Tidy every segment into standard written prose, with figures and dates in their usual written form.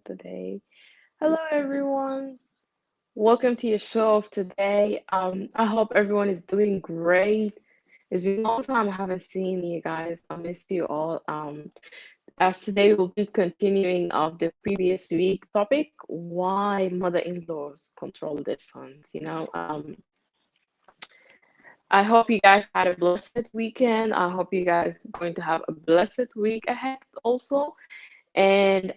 today. Hello, everyone. Welcome to your show of today. I hope everyone is doing great. It's been a long time I haven't seen you guys. I miss you all. As today we'll be continuing of the previous week topic, why mother-in-laws control their sons. I hope you guys had a blessed weekend. I hope you guys going to have a blessed week ahead also. And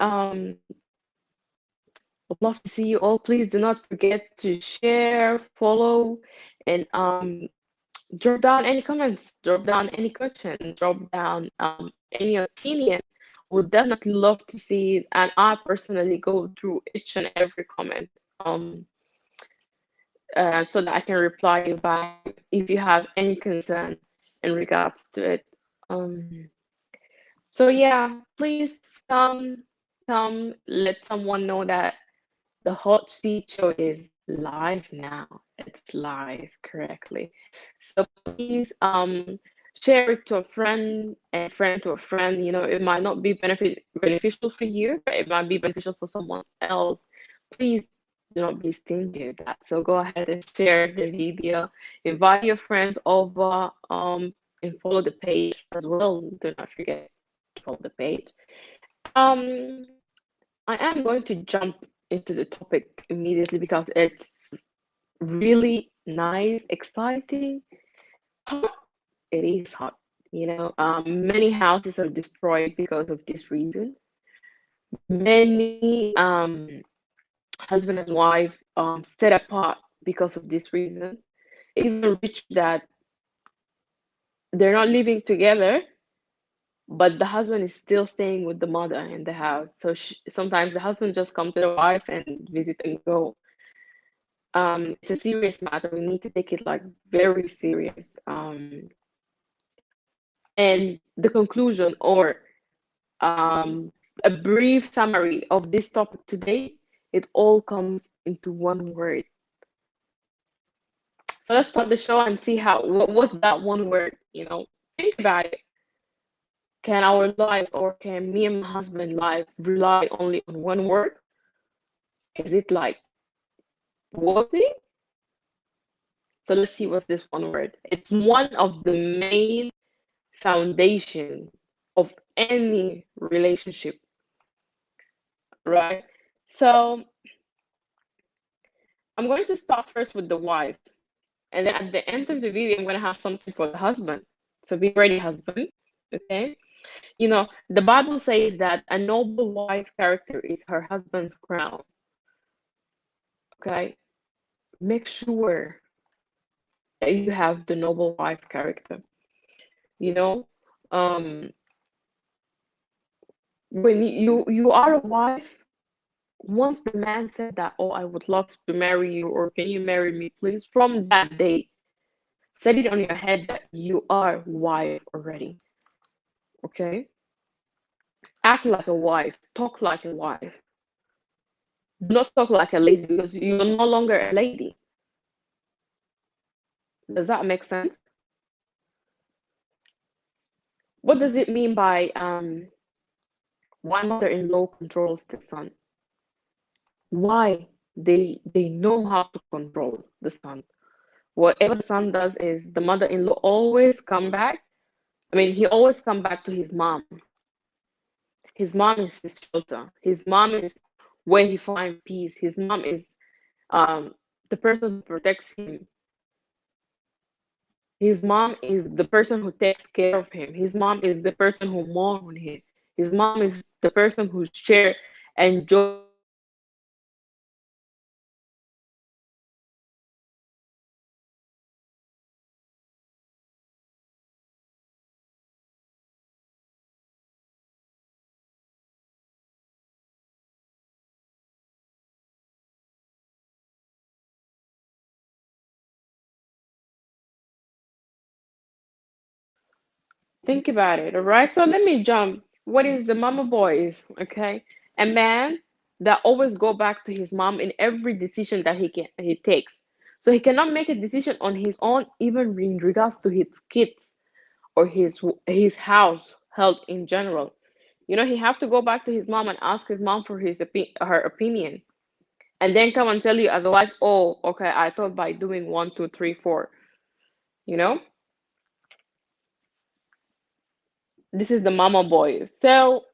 would love to see you all. Please do not forget to share, follow, and drop down any comments, drop down any question, drop down any opinion. Would definitely love to see it, and I personally go through each and every comment so that I can reply you back if you have any concern in regards to it. Um, so yeah, please come, let someone know that the hot seat show is live now. It's live correctly. So please share it to a friend and friend to a friend. It might not be beneficial for you, but it might be beneficial for someone else. Please do not be stingy with that. So go ahead and share the video. Invite your friends over and follow the page as well. Do not forget to follow the page. Um I am going to jump into the topic immediately because it's really nice, exciting, hot. It is hot. Many houses are destroyed because of this reason. Many husband and wife set apart because of this reason. Even reach that they're not living together, but the husband is still staying with the mother in the house. So sometimes the husband just come to the wife and visit and go. It's a serious matter. We need to take it like very serious. And the conclusion or a brief summary of this topic today, it all comes into one word. So let's start the show and see what's that one word, Think about it. Can our life or can me and my husband life rely only on one word? Is it like worthy? So let's see what's this one word. It's one of the main foundation of any relationship, right? So I'm going to start first with the wife, and then at the end of the video, I'm going to have something for the husband. So be ready, husband. Okay? The Bible says that a noble wife character is her husband's crown. Okay? Make sure that you have the noble wife character. You know, um, when you are a wife, once the man said that, oh, I would love to marry you, or can you marry me, please, from that day, set it on your head that you are wife already. Okay? Act like a wife, talk like a wife. Do not talk like a lady because you're no longer a lady. Does that make sense? What does it mean by why mother-in-law controls the son? Why they know how to control the son. Whatever the son does is the mother-in-law always come back. I mean, he always come back to his mom. His mom is his shelter. His mom is where he finds peace. His mom is um, the person who protects him. His mom is the person who takes care of him. His mom is the person who mourns on him. His mom is the person who share and joy with him. His mom is the person who always think about it, all right? So let me jump. What is the mama boys? Okay, a man that always go back to his mom in every decision that he takes. So he cannot make a decision on his own, even in regards to his kids or his house health in general. He have to go back to his mom and ask his mom for her opinion, and then come and tell you as a wife, oh, okay, I thought by doing one, two, three, four. You know, this is the mama boy. So,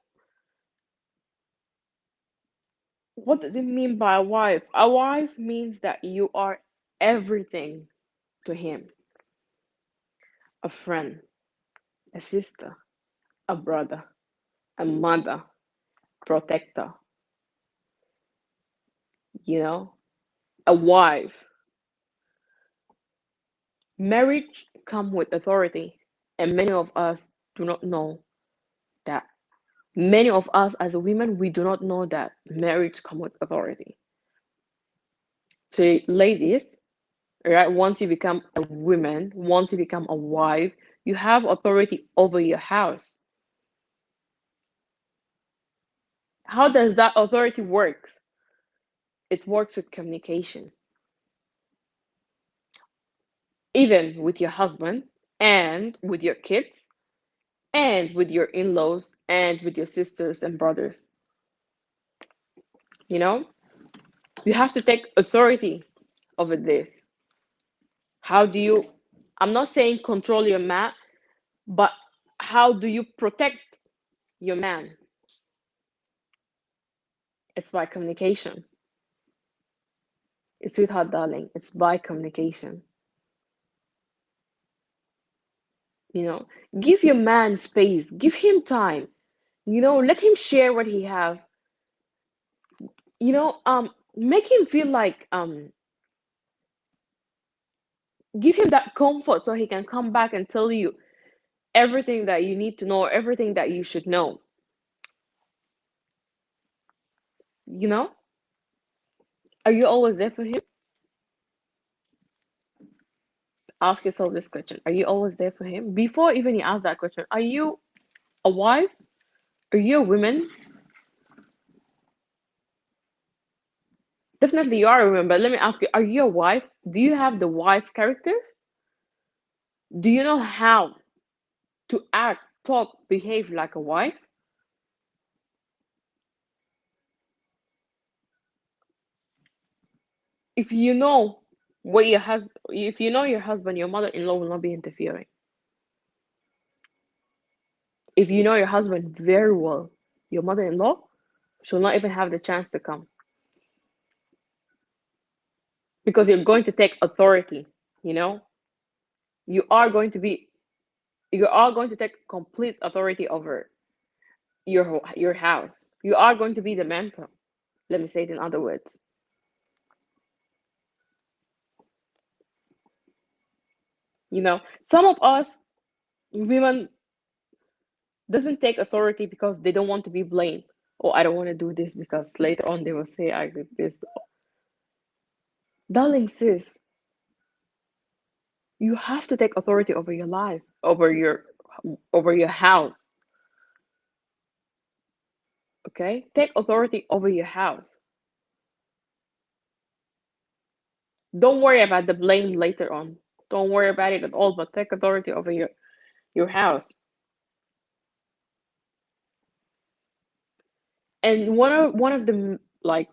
what does it mean by a wife? A wife means that you are everything to him: a friend, a sister, a brother, a mother, protector, a wife. Marriage come with authority, and many of us do not know that. Many of us as women, we do not know that marriage come with authority. So, ladies, right, once you become a woman, once you become a wife, you have authority over your house. How does that authority work? It works with communication, even with your husband and with your kids and with your in-laws and with your sisters and brothers. You know, you have to take authority over this. How do you, I'm not saying control your man, but how do you protect your man? It's by communication. It's sweetheart, darling. It's by communication. You know, give your man space. Give him time. Let him share what he have. Make him feel like give him that comfort so he can come back and tell you everything that you need to know, everything that you should know. You know, are you always there for him? Ask yourself this question: are you always there for him? Before even you ask that question, are you a wife? Are you a woman? Definitely you are a woman, but let me ask you, are you a wife? Do you have the wife character? Do you know how to act, talk, behave like a wife? If you know if you know your husband, your mother-in-law will not be interfering. If you know your husband very well, your mother-in-law shall not even have the chance to come, because you're going to take authority, you know? You are going to be you are going to take complete authority over your house. You are going to be the mentor. Let me say it in other words. Some of us women doesn't take authority because they don't want to be blamed. Oh, I don't want to do this because later on they will say I did this. Darling sis, you have to take authority over your life, over your house. Okay? Take authority over your house. Don't worry about the blame later on. Don't worry about it at all, but take authority over your house. And one of the, like,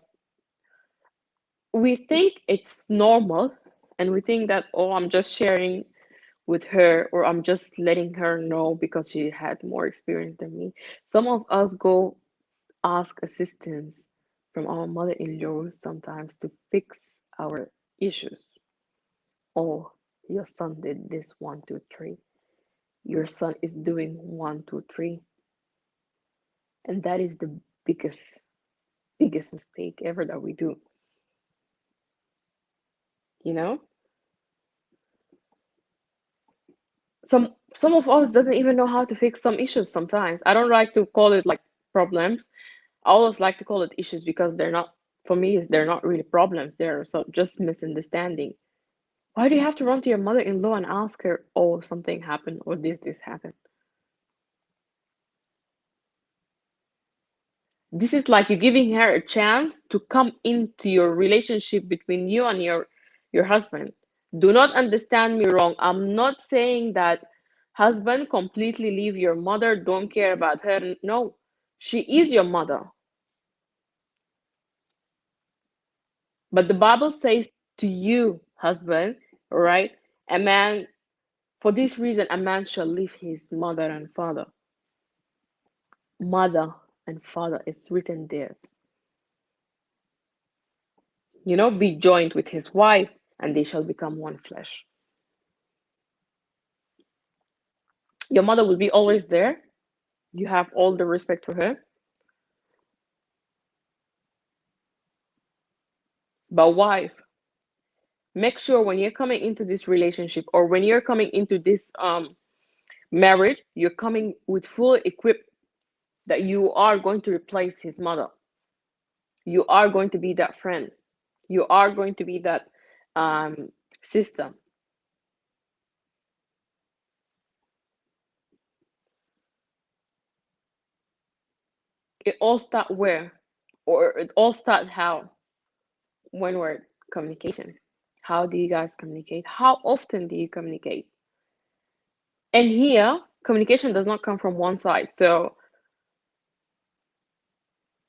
we think it's normal, and we think that, oh, I'm just sharing with her, or I'm just letting her know because she had more experience than me. Some of us go ask assistance from our mother-in-laws sometimes to fix our issues. Oh, your son did this, one, two, three. Your son is doing one, two, three. And that is the biggest, biggest mistake ever that we do. You know? Some of us doesn't even know how to fix some issues sometimes. I don't like to call it like problems. I always like to call it issues because they're not, for me, they're not really problems. They're just misunderstanding. Why do you have to run to your mother-in-law and ask her, oh, something happened, or this happened? This is like you're giving her a chance to come into your relationship between you and your husband. Do not understand me wrong. I'm not saying that husband completely leave your mother, don't care about her. No. She is your mother. But the Bible says to you, husband, all right, a man, for this reason, a man shall leave his mother and father. Mother and father, it's written there. Be joined with his wife, and they shall become one flesh. Your mother will be always there. You have all the respect for her. But wife, make sure when you're coming into this relationship or when you're coming into this marriage, you're coming with full equip that you are going to replace his mother. You are going to be that friend. You are going to be that um, sister. It all start where, or it all start how? One word: communication. How do you guys communicate? How often do you communicate? And here, communication does not come from one side. So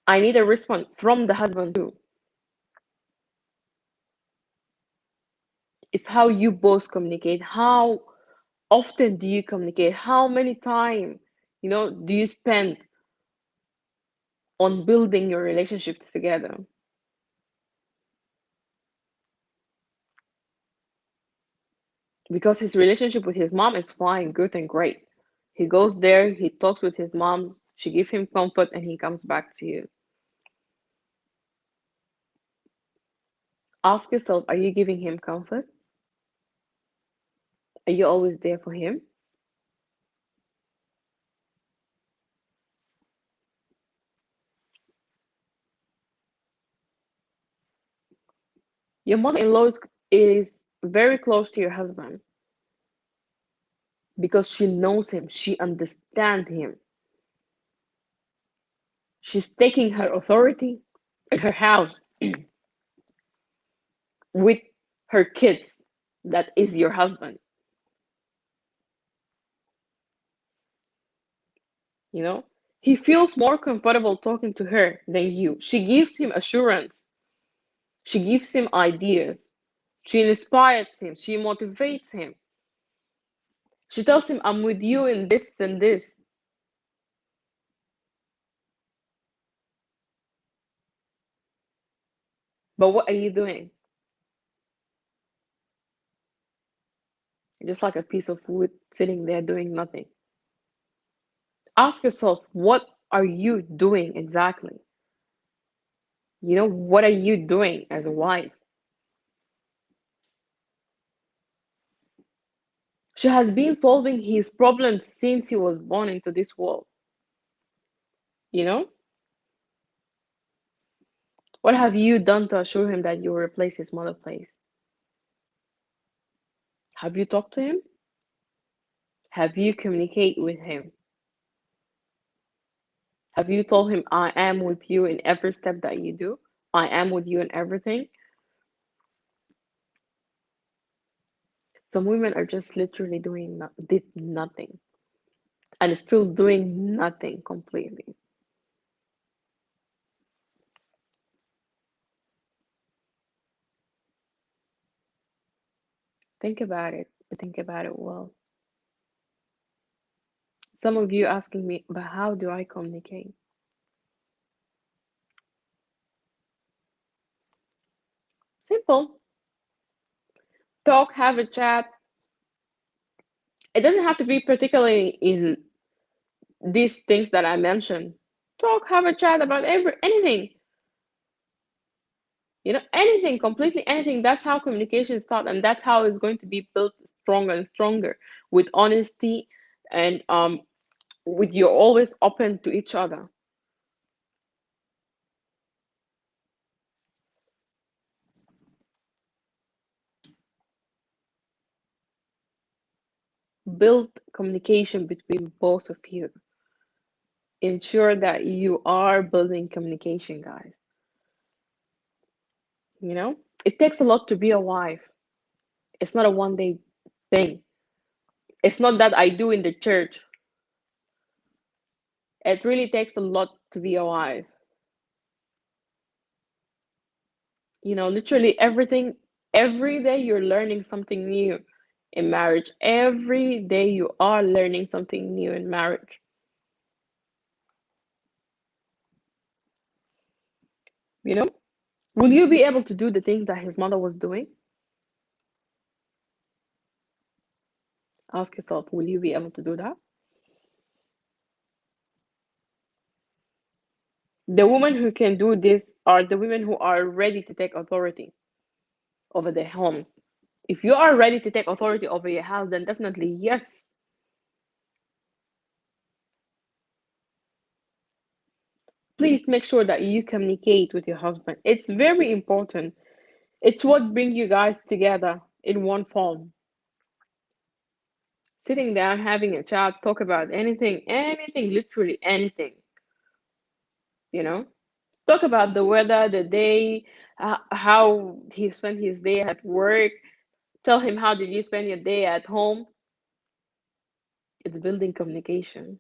I need a response from the husband too. It's how you both communicate. How often do you communicate? How many time, do you spend on building your relationships together? Because his relationship with his mom is fine, good and great. He goes there, he talks with his mom, she gives him comfort, and he comes back to you. Ask yourself, are you giving him comfort? Are you always there for him? Your mother-in-law is very close to your husband because she knows him, she understands him. She's taking her authority in her house with her kids. That is your husband. You know, he feels more comfortable talking to her than you. She gives him assurance, she gives him ideas, she inspires him, she motivates him. She tells him, I'm with you in this and this. But what are you doing? Just like a piece of wood sitting there doing nothing. Ask yourself, what are you doing exactly? What are you doing as a wife? She has been solving his problems since he was born into this world. You know? What have you done to assure him that you will replace his mother place? Have you talked to him? Have you communicated with him? Have you told him, I am with you in every step that you do? I am with you in everything? Some women are just literally did nothing and still doing nothing completely. Think about it. Think about it well. Some of you asking me, but how do I communicate? Simple. Talk, have a chat. It doesn't have to be particularly in these things that I mentioned. Talk, have a chat about anything. Anything, completely anything. That's how communication starts, and that's how it's going to be built stronger and stronger with honesty and with you're always open to each other. Build communication between both of you. Ensure that you are building communication, guys. It takes a lot to be a wife. It's not a one day thing. It's not that I do in the church. It really takes a lot to be a wife. Literally everything, every day you're learning something new in marriage. Every day you are learning something new in marriage. You know, will you be able to do the things that his mother was doing? Ask yourself, will you be able to do that? The women who can do this are the women who are ready to take authority over their homes. If you are ready to take authority over your house, then definitely yes. Please make sure that you communicate with your husband. It's very important. It's what brings you guys together in one form. Sitting down, having a chat, talk about anything, anything, literally anything, you know? Talk about the weather, the day, how he spent his day at work. Tell him how did you spend your day at home. It's building communication.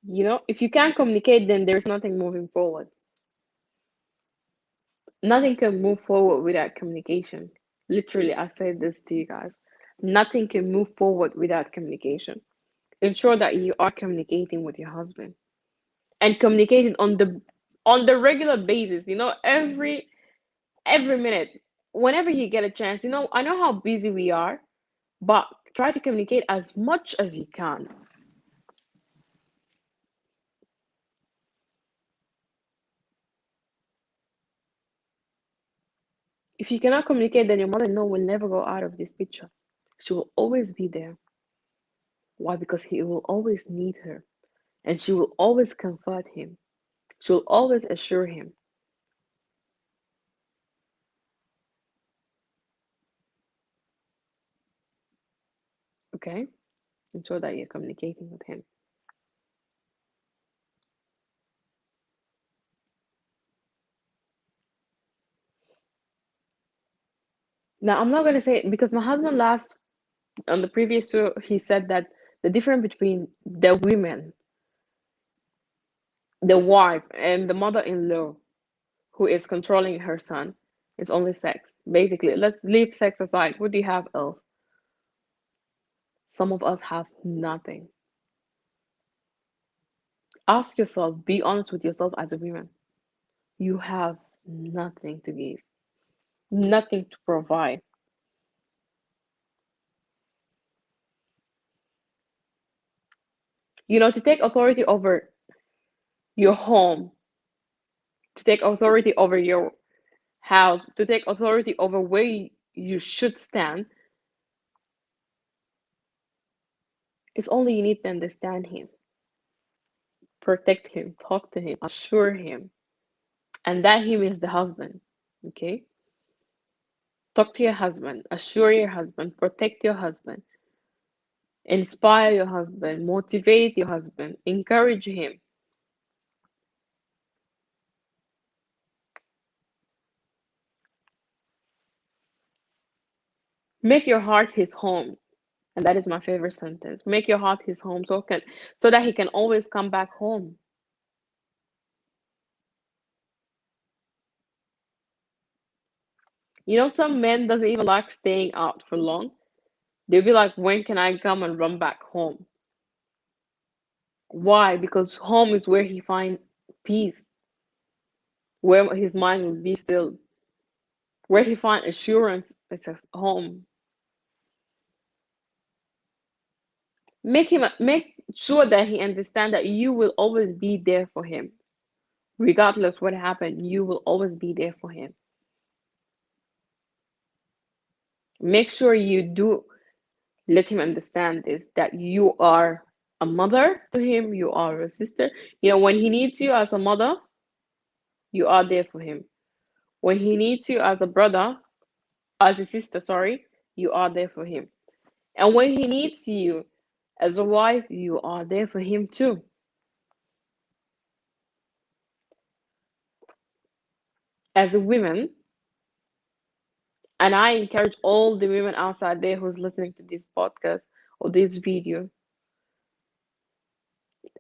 If you can't communicate, then there's nothing moving forward. Nothing can move forward without communication. Literally, I said this to you guys. Nothing can move forward without communication. Ensure that you are communicating with your husband and communicating on the regular basis, every minute. Whenever you get a chance, I know how busy we are, but try to communicate as much as you can. If you cannot communicate, then your mother-in-law will never go out of this picture. She will always be there. Why? Because he will always need her, and she will always comfort him. She will always assure him. Okay? Ensure that you're communicating with him. Now, I'm not going to say because my husband last on the previous show, he said that the difference between the women, the wife, and the mother-in-law who is controlling her son is only sex. Basically, let's leave sex aside. What do you have else? Some of us have nothing. Ask yourself, be honest with yourself as a woman. You have nothing to give, nothing to provide. To take authority over your home, to take authority over your house, to take authority over where you should stand, it's only you need to understand him, protect him, talk to him, assure him. And that him is the husband. Okay? Talk to your husband, assure your husband, protect your husband, inspire your husband, motivate your husband, encourage him. Make your heart his home. And that is my favorite sentence. Make your heart his home so that he can always come back home. Some men doesn't even like staying out for long. They'll be like, when can I come and run back home? Why? Because home is where he find peace, where his mind will be still, where he find assurance. It's a home. Make sure that he understand that you will always be there for him, regardless what happened. You will always be there for him. Make sure you do let him understand this, that you are a mother to him, you are a sister. When he needs you as a mother, you are there for him. When he needs you as a brother, as a sister, sorry, you are there for him. And when he needs you as a wife, you are there for him too. As a woman, and I encourage all the women outside there who's listening to this podcast or this video,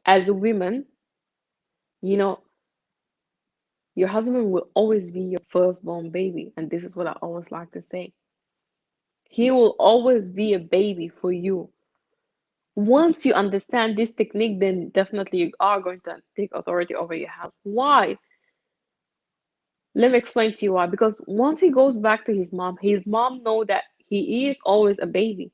As a woman, you know, your husband will always be your firstborn baby. And this is what I always like to say. He will always be a baby for you. Once you understand this technique, then definitely you are going to take authority over your house. Why? Let me explain to you why. Because once he goes back to his mom know that he is always a baby.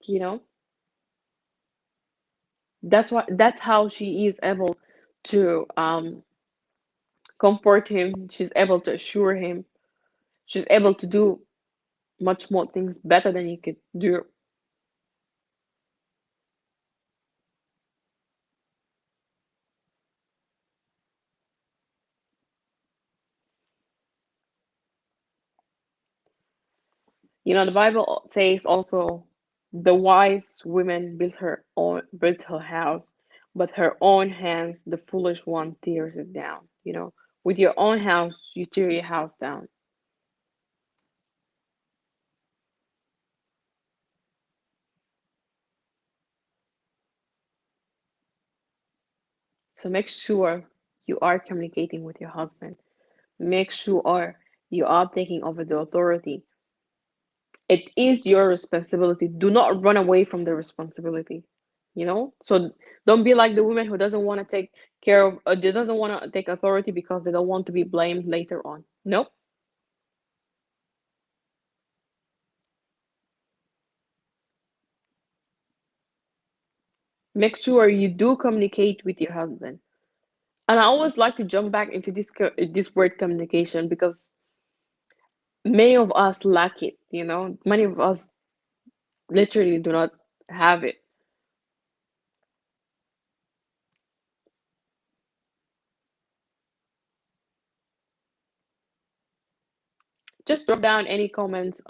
You know, that's how she is able to comfort him. She's able to assure him. She's able to do much more things better than you could do. The Bible says also, the wise woman built her house, but her own hands, the foolish one tears it down. With your own house, you tear your house down. So make sure you are communicating with your husband. Make sure you are taking over the authority. It is your responsibility. Do not run away from the responsibility. So don't be like the woman who doesn't want to take care of, they doesn't want to take authority because they don't want to be blamed later on. Nope. Make sure you do communicate with your husband. And I always like to jump back into this word communication because many of us lack it. Many of us literally do not have it. Just drop down any comments,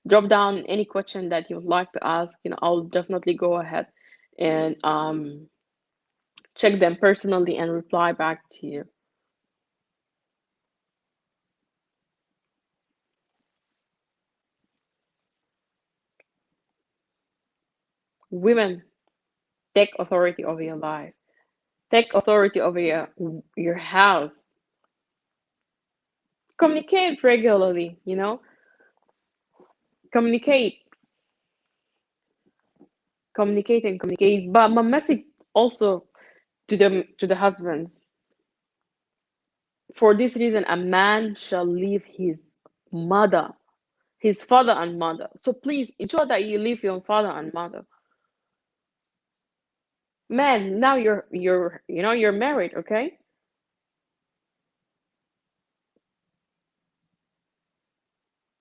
drop down any question that you would like to ask. I'll definitely go ahead and check them personally and reply back to you. Women, take authority over your life. Take authority over your house. Communicate regularly. Communicate, communicate, and communicate. But my message also to the husbands. For this reason, a man shall leave mother, his father and mother. So please ensure that you leave your father and mother. Man, now you're married, okay?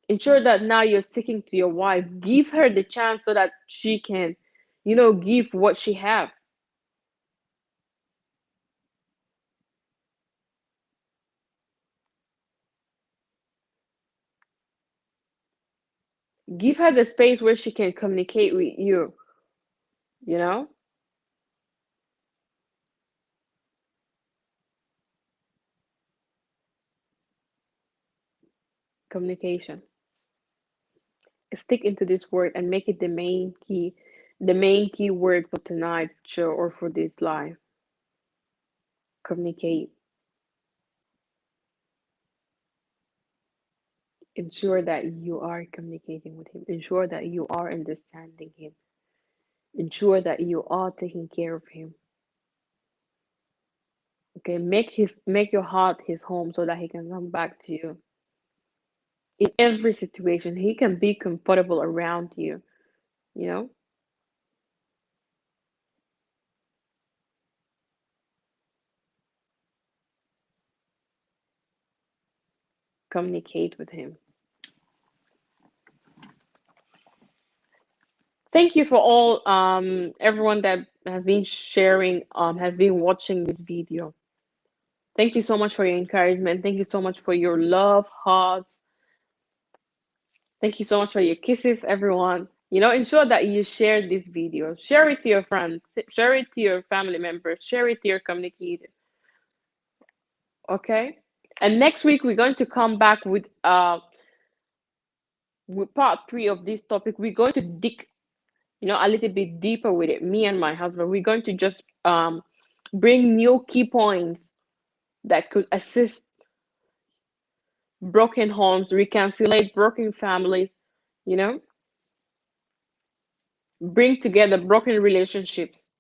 Ensure that now you're sticking to your wife. Give her the chance so that she can, give what she have. Give her the space where she can communicate with you, you know? Communication. Stick into this word and make it the main key word for tonight's show or for this live. Communicate. Ensure that you are communicating with him. Ensure that you are understanding him. Ensure that you are taking care of him. Okay, make your heart his home so that he can come back to you. In every situation, he can be comfortable around you, you know? Communicate with him. Thank you for all everyone that has been sharing, has been watching this video. Thank you so much for your encouragement. Thank you so much for your love, hearts. Thank you so much for your kisses, everyone. Ensure that you share this video. Share it to your friends. Share it to your family members. Share it to your communicator. Okay? And next week we're going to come back with part three of this topic. We're going to dig, a little bit deeper with it. Me and my husband, we're going to just bring new key points that could assist broken homes, reconcile broken families, you know, bring together broken relationships.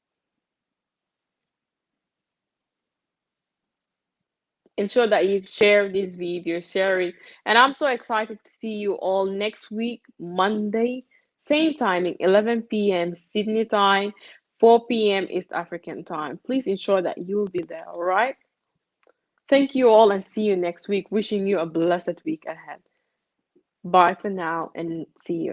Ensure that you share this video, share it. And I'm so excited to see you all next week, Monday, same timing, 11 p.m. Sydney time, 4 p.m. East African time. Please ensure that you will be there, all right? Thank you all and see you next week. Wishing you a blessed week ahead. Bye for now and see you.